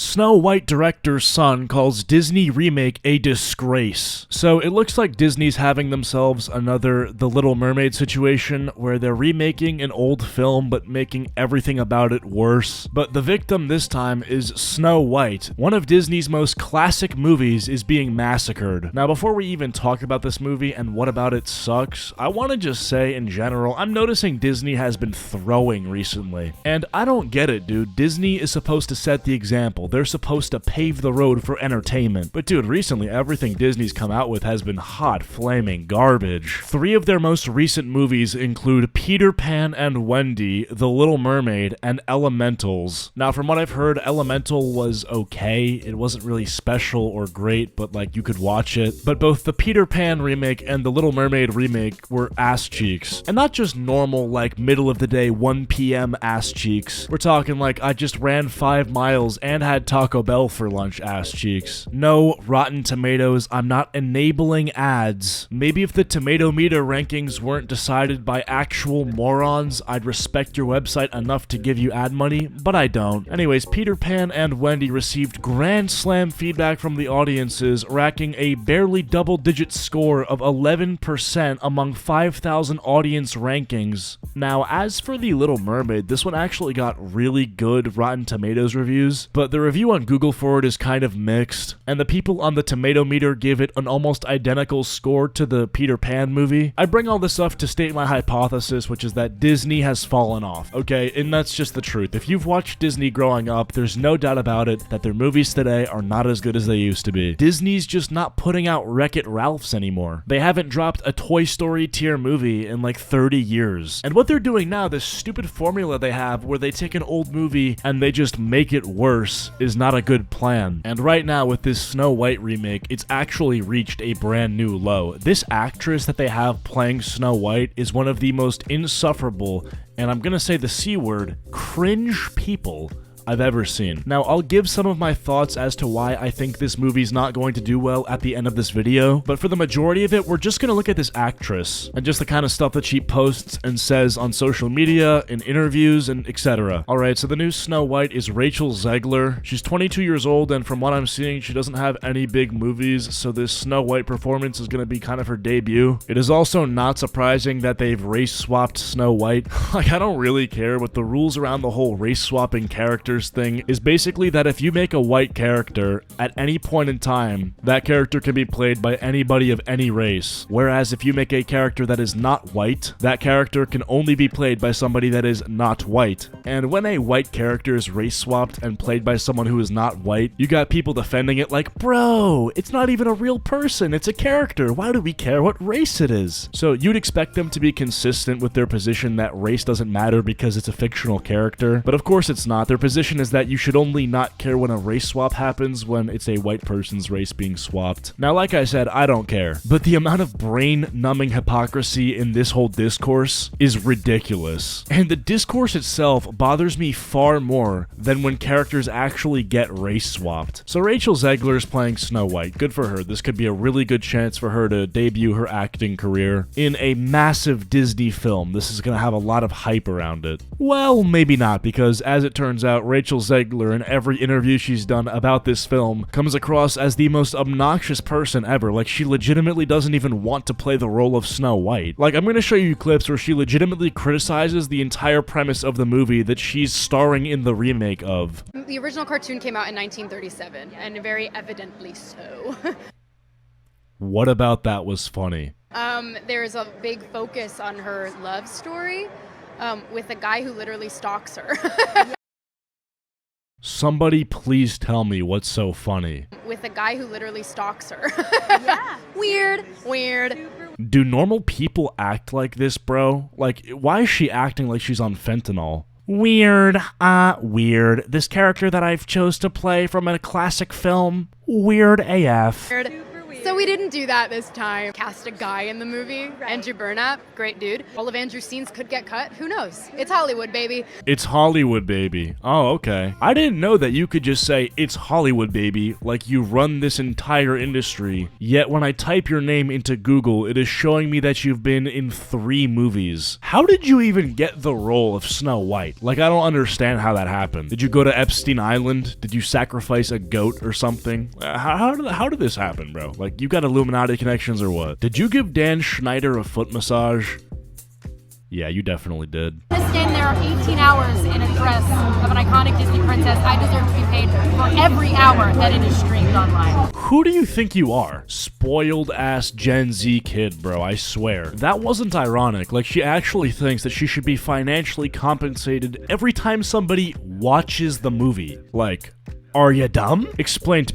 Snow White director's son calls Disney remake a disgrace. So it looks like Disney's having themselves another The Little Mermaid situation where they're remaking an old film but making everything about it worse. But the victim this time is Snow White. One of Disney's most classic movies is being massacred. Now before we even talk about this movie and what about it sucks, I want to just say in general, I'm noticing Disney has been throwing recently. And I don't get it, dude. Disney is supposed to set the example. They're supposed to pave the road for entertainment. But dude, recently everything Disney's come out with has been hot, flaming garbage. 3 of their most recent movies include Peter Pan and Wendy, The Little Mermaid, and Elementals. Now from what I've heard, Elemental was okay. It wasn't really special or great, but like you could watch it. But both the Peter Pan remake and the Little Mermaid remake were ass cheeks. And not just normal like middle of the day 1 p.m. ass cheeks. We're talking like I just ran 5 miles and had Taco Bell for lunch ass cheeks. No, Rotten Tomatoes, I'm not enabling ads. Maybe if the tomato meter rankings weren't decided by actual morons, I'd respect your website enough to give you ad money, but I don't. Anyways, Peter Pan and Wendy received grand slam feedback from the audiences, racking a barely double-digit score of 11% among 5,000 audience rankings. Now, as for The Little Mermaid, this one actually got really good Rotten Tomatoes reviews, but the review on Google for it is kind of mixed, and the people on the tomato meter give it an almost identical score to the Peter Pan movie. I bring all this up to state my hypothesis, which is that Disney has fallen off, okay? And that's just the truth. If you've watched Disney growing up, there's no doubt about it that their movies today are not as good as they used to be. Disney's just not putting out Wreck-It Ralphs anymore. They haven't dropped a Toy Story tier movie in like 30 years. And what they're doing now, this stupid formula they have where they take an old movie and they just make it worse, is not a good plan. And right now with this Snow White remake, it's actually reached a brand new low. This actress that they have playing Snow White is one of the most insufferable, and I'm gonna say the C word, cringe people I've ever seen. Now, I'll give some of my thoughts as to why I think this movie's not going to do well at the end of this video, but for the majority of it, we're just gonna look at this actress and just the kind of stuff that she posts and says on social media, in interviews, and etc. Alright, so the new Snow White is Rachel Zegler. She's 22 years old, and from what I'm seeing, she doesn't have any big movies, so this Snow White performance is gonna be kind of her debut. It is also not surprising that they've race-swapped Snow White. Like, I don't really care, but the rules around the whole race-swapping character thing is basically that if you make a white character at any point in time, that character can be played by anybody of any race. Whereas if you make a character that is not white, that character can only be played by somebody that is not white. And when a white character is race swapped and played by someone who is not white, you got people defending it like, bro, it's not even a real person, it's a character. Why do we care what race it is? So you'd expect them to be consistent with their position that race doesn't matter because it's a fictional character, but of course it's not. Their position is that you should only not care when a race swap happens when it's a white person's race being swapped. Now, like I said, I don't care, but the amount of brain-numbing hypocrisy in this whole discourse is ridiculous. And the discourse itself bothers me far more than when characters actually get race swapped. So Rachel Zegler is playing Snow White. Good for her. This could be a really good chance for her to debut her acting career in a massive Disney film. This is gonna have a lot of hype around it. Well, maybe not, because as it turns out, Rachel Zegler, in every interview she's done about this film, comes across as the most obnoxious person ever. Like, she legitimately doesn't even want to play the role of Snow White. Like, I'm gonna show you clips where she legitimately criticizes the entire premise of the movie that she's starring in the remake of. The original cartoon came out in 1937, and very evidently so. What about that was funny? There's a big focus on her love story with a guy who literally stalks her. Somebody please tell me what's so funny. With a guy who literally stalks her. Yeah. Weird. Do normal people act like this, bro? Like, why is she acting like she's on fentanyl? Weird. Weird. This character that I've chose to play from a classic film, weird AF. So we didn't do that this time. Cast a guy in the movie, Andrew Burnap, great dude. All of Andrew's scenes could get cut. Who knows? It's Hollywood, baby. It's Hollywood, baby. Oh, okay. I didn't know that you could just say, it's Hollywood, baby, like you run this entire industry. Yet when I type your name into Google, it is showing me that you've been in 3 movies. How did you even get the role of Snow White? Like, I don't understand how that happened. Did you go to Epstein Island? Did you sacrifice a goat or something? How did this happen, bro? Like, you got Illuminati connections or what? Did you give Dan Schneider a foot massage? Yeah, you definitely did. Stand there 18 hours in a dress of an iconic Disney princess. I deserve to be paid for every hour that it is streamed online. Who do you think you are? Spoiled ass Gen Z kid, bro, I swear. That wasn't ironic. Like, she actually thinks that she should be financially compensated every time somebody watches the movie. Like, are you dumb? Explain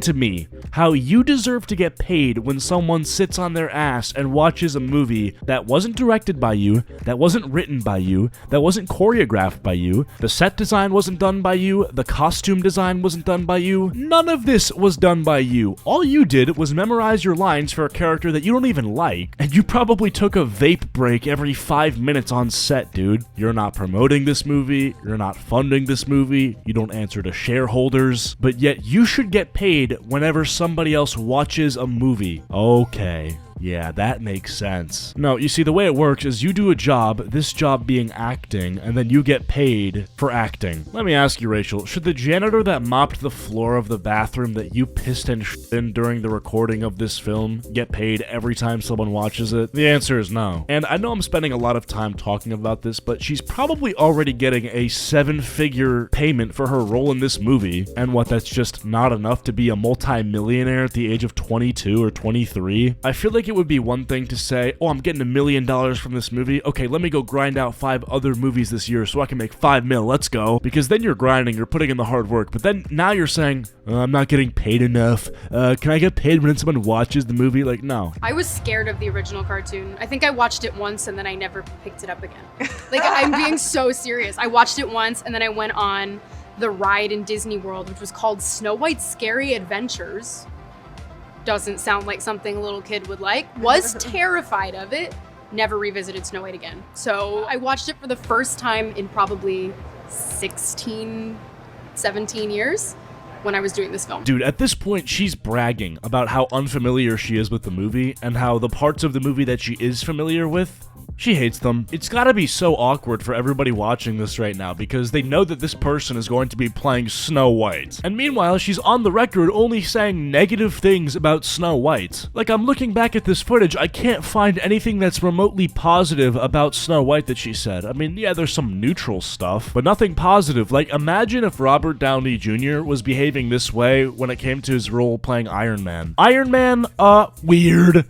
to me how you deserve to get paid when someone sits on their ass and watches a movie that wasn't directed by you, that wasn't written by you, that wasn't choreographed by you, the set design wasn't done by you, the costume design wasn't done by you, none of this was done by you. All you did was memorize your lines for a character that you don't even like, and you probably took a vape break every 5 minutes on set, dude. You're not promoting this movie, you're not funding this movie, you don't answer to shareholders, but yet you should get paid whenever somebody else watches a movie. Okay. Yeah, that makes sense. No, you see, the way it works is you do a job, this job being acting, and then you get paid for acting. Let me ask you, Rachel, should the janitor that mopped the floor of the bathroom that you pissed and shit in during the recording of this film get paid every time someone watches it? The answer is no. And I know I'm spending a lot of time talking about this, but she's probably already getting a 7-figure payment for her role in this movie, and what, that's just not enough to be a multi-millionaire at the age of 22 or 23? I feel like it would be one thing to say, oh, I'm getting $1 million from this movie. Okay, let me go grind out 5 other movies this year so I can make 5 mil. Let's go. Because then you're grinding, you're putting in the hard work. But then now you're saying, I'm not getting paid enough. Can I get paid when someone watches the movie? Like, no. I was scared of the original cartoon. I think I watched it once and then I never picked it up again. Like, I'm being so serious. I watched it once and then I went on the ride in Disney World, which was called Snow White's Scary Adventures. Doesn't sound like something a little kid would like. Was terrified of it. Never revisited Snow White again. So I watched it for the first time in probably 16, 17 years when I was doing this film. Dude, at this point, she's bragging about how unfamiliar she is with the movie and how the parts of the movie that she is familiar with, she hates them. It's gotta be so awkward for everybody watching this right now because they know that this person is going to be playing Snow White. And meanwhile, she's on the record only saying negative things about Snow White. Like, I'm looking back at this footage, I can't find anything that's remotely positive about Snow White that she said. I mean, yeah, there's some neutral stuff, but nothing positive. Like, imagine if Robert Downey Jr. was behaving this way when it came to his role playing Iron Man. Iron Man, weird.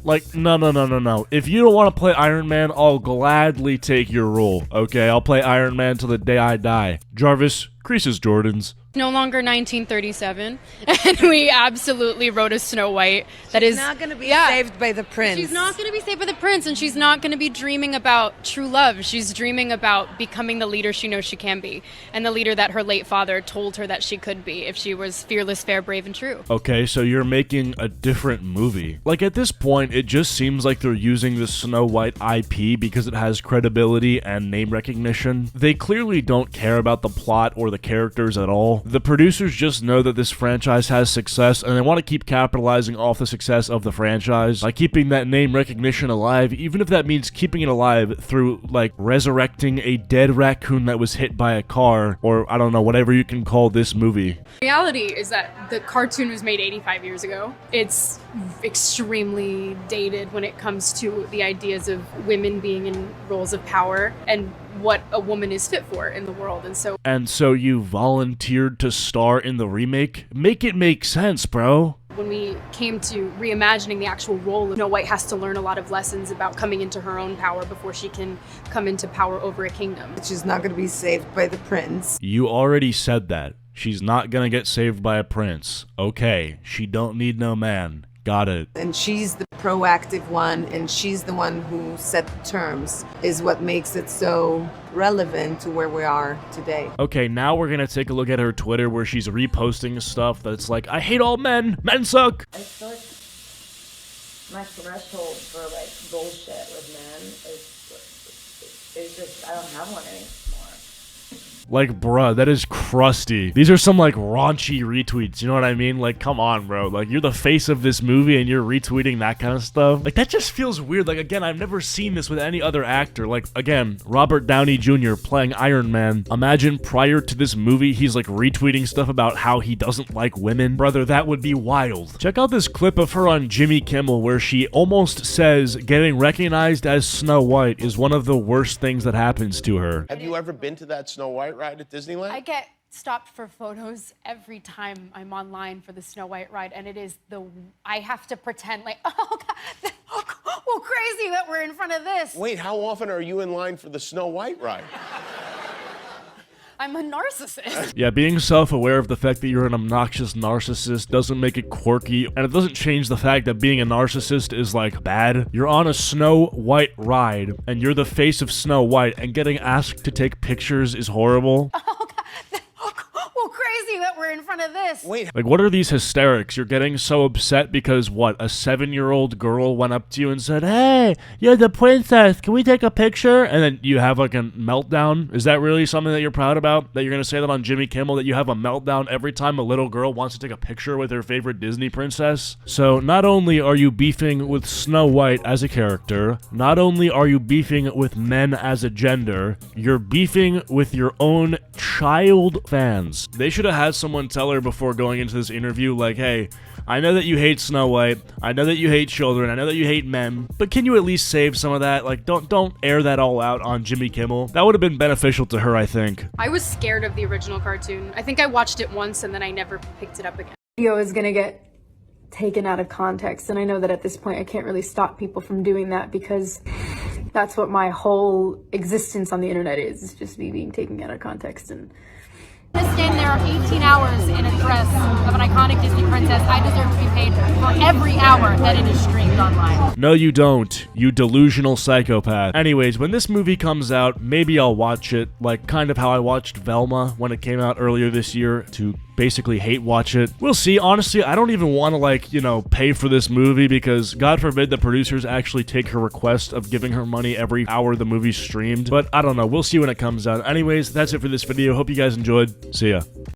Like, no. If you don't want to play Iron Man, I'll gladly take your role, okay? I'll play Iron Man till the day I die. Jarvis, creases Jordans. No longer 1937, and we absolutely wrote a Snow White that is not going to be saved by the prince. She's not going to be saved by the prince, and she's not going to be dreaming about true love. She's dreaming about becoming the leader she knows she can be, and the leader that her late father told her that she could be if she was fearless, fair, brave, and true. Okay, so you're making a different movie. Like, at this point, it just seems like they're using the Snow White IP because it has credibility and name recognition. They clearly don't care about the plot or the characters at all. The producers just know that this franchise has success, and they want to keep capitalizing off the success of the franchise by keeping that name recognition alive, even if that means keeping it alive through, like, resurrecting a dead raccoon that was hit by a car, or, I don't know, whatever you can call this movie. Reality is that the cartoon was made 85 years ago. It's extremely dated when it comes to the ideas of women being in roles of power and what a woman is fit for in the world. And so you volunteered to star in the remake? Make it make sense, bro. When we came to reimagining the actual role, Snow White has to learn a lot of lessons about coming into her own power before she can come into power over a kingdom. She's not going to be saved by the prince. You already said that. She's not gonna get saved by a prince. Okay, she don't need no man. Got it. And she's the proactive one, and she's the one who set the terms, is what makes it so relevant to where we are today. Okay, now we're gonna take a look at her Twitter where she's reposting stuff that's like, I hate all men! Men suck! I feel like my threshold for like bullshit with men is just, I don't have one anymore. Like, bruh, that is crusty. These are some, like, raunchy retweets, you know what I mean? Like, come on, bro. Like, you're the face of this movie and you're retweeting that kind of stuff. Like, that just feels weird. Like, again, I've never seen this with any other actor. Like, again, Robert Downey Jr. playing Iron Man. Imagine prior to this movie, he's, like, retweeting stuff about how he doesn't like women. Brother, that would be wild. Check out this clip of her on Jimmy Kimmel where she almost says getting recognized as Snow White is one of the worst things that happens to her. Have you ever been to that Snow White ride at Disneyland? I get stopped for photos every time I'm online for the Snow White ride, and it is I have to pretend like, oh God, well, crazy that we're in front of this. Wait, how often are you in line for the Snow White ride? I'm a narcissist. Yeah, being self-aware of the fact that you're an obnoxious narcissist doesn't make it quirky, and it doesn't change the fact that being a narcissist is, like, bad. You're on a Snow White ride, and you're the face of Snow White, and getting asked to take pictures is horrible. Oh God, well, crazy that we're in front of this. Wait, Like, what are these hysterics? You're getting so upset because, what, a 7-year-old girl went up to you and said, hey, you're the princess, can we take a picture? And then you have, like, a meltdown? Is that really something that you're proud about? That you're gonna say that on Jimmy Kimmel, that you have a meltdown every time a little girl wants to take a picture with her favorite Disney princess? So, not only are you beefing with Snow White as a character, not only are you beefing with men as a gender, you're beefing with your own child fans. They should have had someone tell her before going into this interview, like, hey, I know that you hate Snow White, I know that you hate children, I know that you hate men, but can you at least save some of that? Like, don't air that all out on Jimmy Kimmel. That would have been beneficial to her, I think. I was scared of the original cartoon. I think I watched it once and then I never picked it up again. Video is gonna get taken out of context, and I know that at this point I can't really stop people from doing that because that's what my whole existence on the internet is just me being taken out of context. And To stand there 18 hours in a dress of an iconic Disney princess, I deserve to be paid for every hour that it is streamed online. No, you don't, you delusional psychopath. Anyways, when this movie comes out, maybe I'll watch it, like kind of how I watched Velma when it came out earlier this year, to basically hate watch it. We'll see. Honestly, I don't even want to, like, you know, pay for this movie because God forbid the producers actually take her request of giving her money every hour the movie's streamed. But I don't know. We'll see when it comes out. Anyways, that's it for this video. Hope you guys enjoyed. See ya.